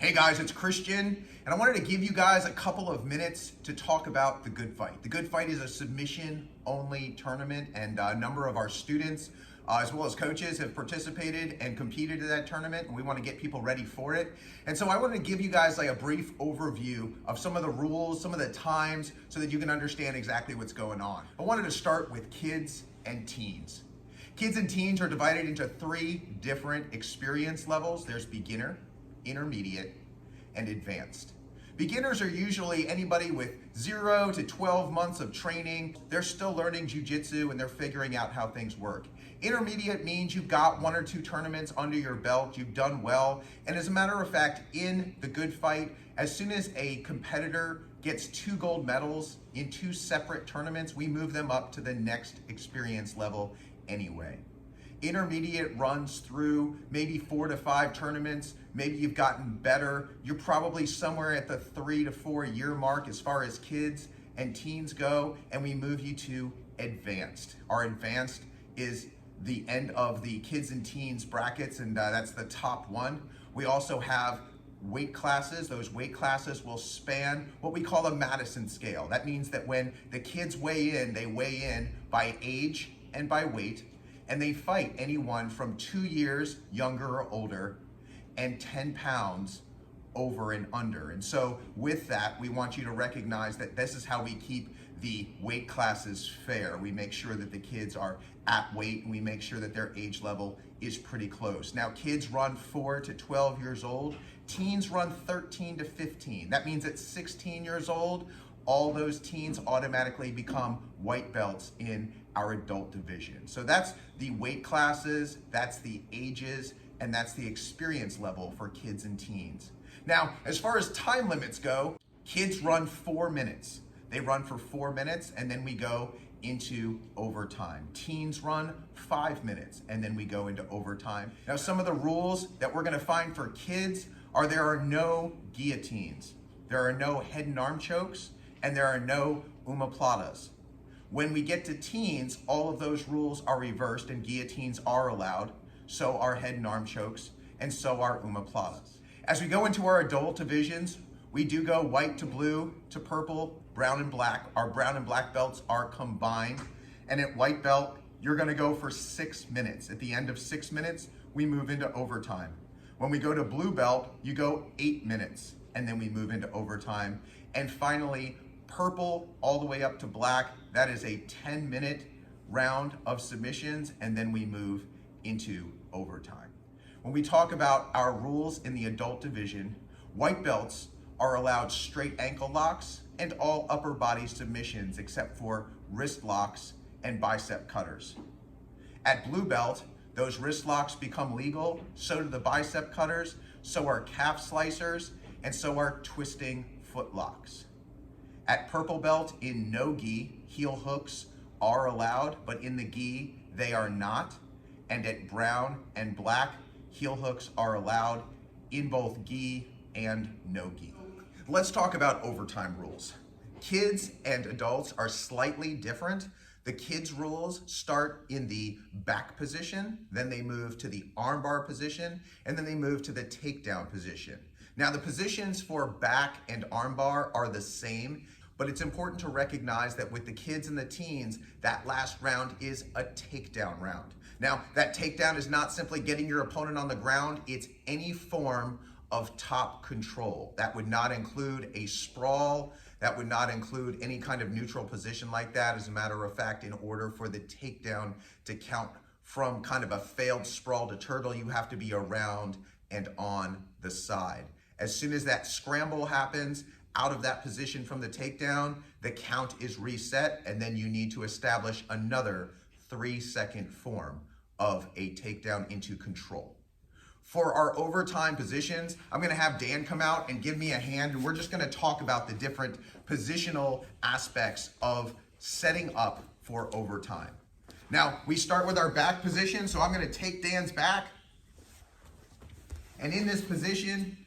Hey guys, it's Christian, and I wanted to give you guys a couple of minutes to talk about the Good Fight. The Good Fight is a submission-only tournament, and a number of our students, as well as coaches, have participated and competed in that tournament, and we want to get people ready for it. And so I wanted to give you guys like a brief overview of some of the rules, some of the times, so that you can understand exactly what's going on. I wanted to start with kids and teens. Kids and teens are divided into 3 different experience levels. There's beginner, intermediate, and advanced. Beginners are usually anybody with 0 to 12 months of training. They're still learning jiu-jitsu and they're figuring out how things work. Intermediate means you've got 1 or 2 tournaments under your belt, you've done well, and as a matter of fact, in the Good Fight, as soon as a competitor gets 2 gold medals in 2 separate tournaments, we move them up to the next experience level anyway. Intermediate runs through maybe 4 to 5 tournaments. Maybe you've gotten better. You're probably somewhere at the 3 to 4 year mark as far as kids and teens go, and we move you to advanced. Our advanced is the end of the kids and teens brackets, and that's the top one. We also have weight classes. Those weight classes will span what we call a Madison scale. That means that when the kids weigh in, they weigh in by age and by weight, and they fight anyone from 2 years younger or older and 10 pounds over and under. And so with that, we want you to recognize that this is how we keep the weight classes fair. We make sure that the kids are at weight, and we make sure that their age level is pretty close. Now, kids run 4 to 12 years old. Teens run 13 to 15. That means at 16 years old, all those teens automatically become white belts in our adult division. So that's the weight classes, that's the ages, and that's the experience level for kids and teens. Now, as far as time limits go, kids run 4 minutes. They run for 4 minutes, and then we go into overtime. Teens run 5 minutes, and then we go into overtime. Now, some of the rules that we're gonna find for kids are there are no guillotines, there are no head and arm chokes, and there are no omoplatas. When we get to teens, all of those rules are reversed and guillotines are allowed, so are head and arm chokes, and so are omoplatas. As we go into our adult divisions, we do go white to blue to purple, brown and black. Our brown and black belts are combined, and at white belt, you're gonna go for 6 minutes. At the end of 6 minutes, we move into overtime. When we go to blue belt, you go 8 minutes, and then we move into overtime. And finally, purple all the way up to black, that is a 10-minute round of submissions, and then we move into overtime. When we talk about our rules in the adult division, white belts are allowed straight ankle locks and all upper body submissions except for wrist locks and bicep cutters. At blue belt, those wrist locks become legal, so do the bicep cutters, so are calf slicers, and so are twisting foot locks. At purple belt in no gi, heel hooks are allowed, but in the gi, they are not. And at brown and black, heel hooks are allowed in both gi and no gi. Let's talk about overtime rules. Kids and adults are slightly different. The kids' rules start in the back position, then they move to the armbar position, and then they move to the takedown position. Now, the positions for back and armbar are the same, but it's important to recognize that with the kids and the teens, that last round is a takedown round. Now, that takedown is not simply getting your opponent on the ground, it's any form of top control. That would not include a sprawl, that would not include any kind of neutral position like that. As a matter of fact, in order for the takedown to count from kind of a failed sprawl to turtle, you have to be around and on the side. As soon as that scramble happens, out of that position from the takedown, the count is reset, and then you need to establish another 3-second form of a takedown into control. For our overtime positions, I'm gonna have Dan come out and give me a hand, and we're just gonna talk about the different positional aspects of setting up for overtime. Now, we start with our back position, so I'm gonna take Dan's back, and in this position,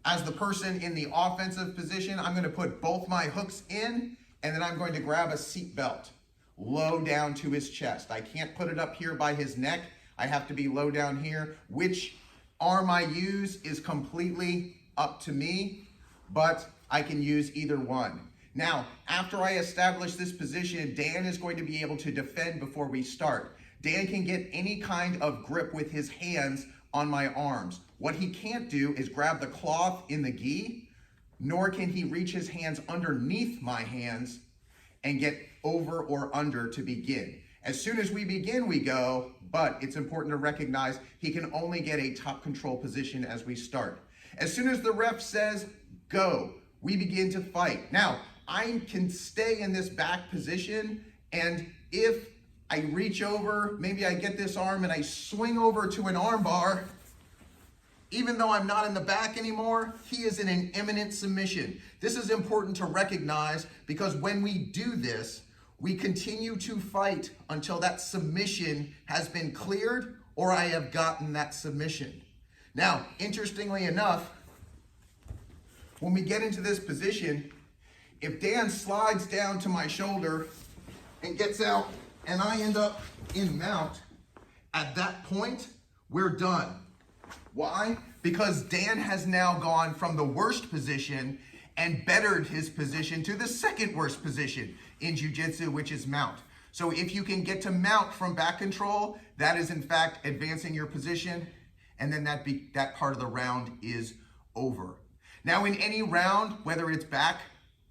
as the person in the offensive position, I'm gonna put both my hooks in, and then I'm going to grab a seat belt low down to his chest. I can't put it up here by his neck. I have to be low down here, which arm I use is completely up to me, but I can use either one. Now, after I establish this position, Dan is going to be able to defend before we start. Dan can get any kind of grip with his hands on my arms. What he can't do is grab the cloth in the gi, nor can he reach his hands underneath my hands and get over or under to begin. As soon as we begin, we go, but it's important to recognize he can only get a top control position as we start. As soon as the ref says go, we begin to fight. Now, I can stay in this back position, and if I reach over, maybe I get this arm and I swing over to an arm bar, even though I'm not in the back anymore, he is in an imminent submission. This is important to recognize because when we do this, we continue to fight until that submission has been cleared or I have gotten that submission. Now, interestingly enough, when we get into this position, if Dan slides down to my shoulder and gets out and I end up in mount, at that point, we're done. Why? Because Dan has now gone from the worst position and bettered his position to the second worst position in jiu-jitsu, which is mount. So if you can get to mount from back control, that is in fact advancing your position, and then that part of the round is over. Now in any round, whether it's back,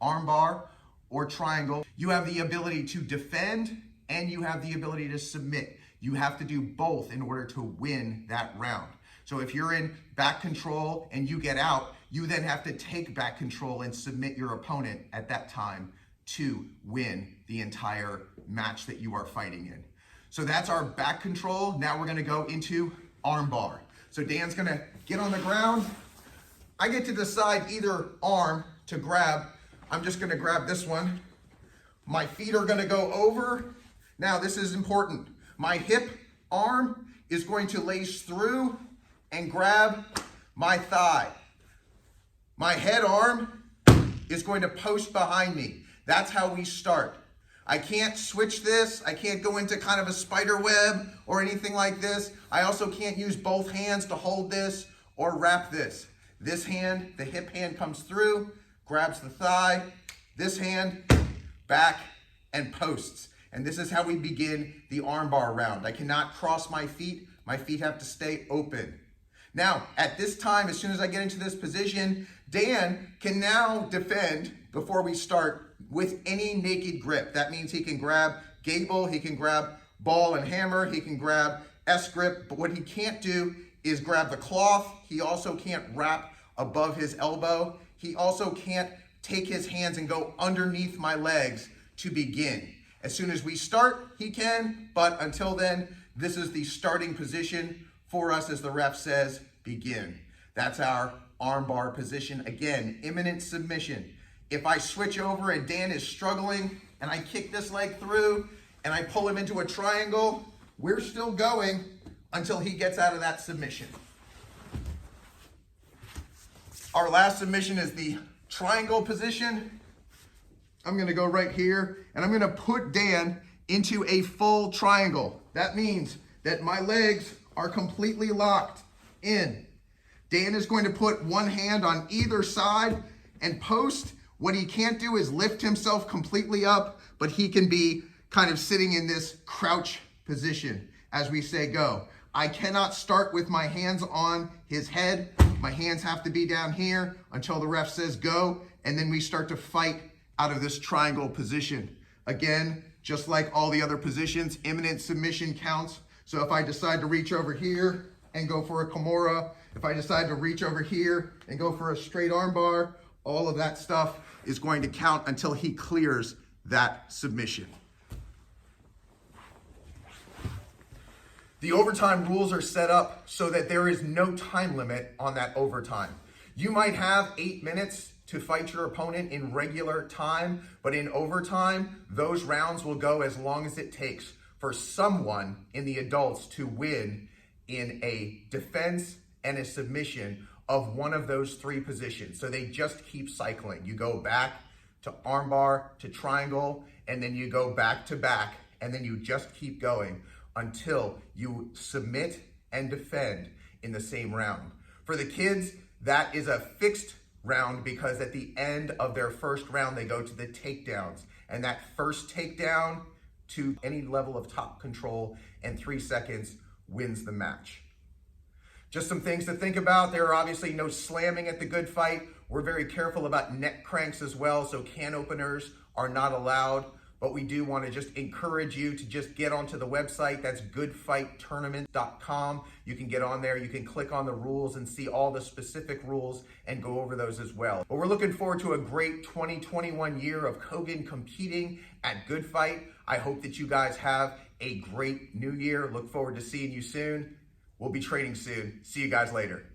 armbar, or triangle, you have the ability to defend and you have the ability to submit. You have to do both in order to win that round. So if you're in back control and you get out, you then have to take back control and submit your opponent at that time to win the entire match that you are fighting in. So that's our back control. Now we're gonna go into armbar. So Dan's gonna get on the ground. I get to decide either arm to grab. I'm just gonna grab this one. My feet are gonna go over. Now this is important. My hip arm is going to lace through and grab my thigh. My head arm is going to post behind me. That's how we start. I can't switch this. I can't go into kind of a spider web or anything like this. I also can't use both hands to hold this or wrap this. This hand, the hip hand comes through, grabs the thigh, this hand, back, and posts. And this is how we begin the armbar round. I cannot cross my feet. My feet have to stay open. Now, at this time, as soon as I get into this position, Dan can now defend before we start with any naked grip. That means he can grab gable, he can grab ball and hammer, he can grab S-grip, but what he can't do is grab the cloth. He also can't wrap above his elbow. He also can't take his hands and go underneath my legs to begin. As soon as we start, he can, but until then, this is the starting position for us as the ref says, begin. That's our armbar position. Again, imminent submission. If I switch over and Dan is struggling and I kick this leg through and I pull him into a triangle, we're still going until he gets out of that submission. Our last submission is the triangle position. I'm gonna go right here and I'm gonna put Dan into a full triangle. That means that my legs are completely locked in. Dan is going to put one hand on either side and post. What he can't do is lift himself completely up, but he can be kind of sitting in this crouch position as we say go. I cannot start with my hands on his head. My hands have to be down here until the ref says go, and then we start to fight out of this triangle position. Again, just like all the other positions, imminent submission counts. So if I decide to reach over here and go for a Kimura, if I decide to reach over here and go for a straight armbar, all of that stuff is going to count until he clears that submission. The overtime rules are set up so that there is no time limit on that overtime. You might have 8 minutes to fight your opponent in regular time, but in overtime, those rounds will go as long as it takes for someone in the adults to win in a defense and a submission of one of those three positions. So they just keep cycling. You go back to armbar, to triangle, and then you go back to back, and then you just keep going until you submit and defend in the same round. For the kids, that is a fixed round because at the end of their first round, they go to the takedowns. And that first takedown to any level of top control in 3 seconds wins the match. Just some things to think about. There are obviously no slamming at the Good Fight. We're very careful about neck cranks as well, so can openers are not allowed. But we do want to just encourage you to just get onto the website. That's goodfighttournament.com. You can get on there, you can click on the rules and see all the specific rules and go over those as well. But we're looking forward to a great 2021 year of Kogan competing at Good Fight. I hope that you guys have a great new year. Look forward to seeing you soon. We'll be training soon. See you guys later.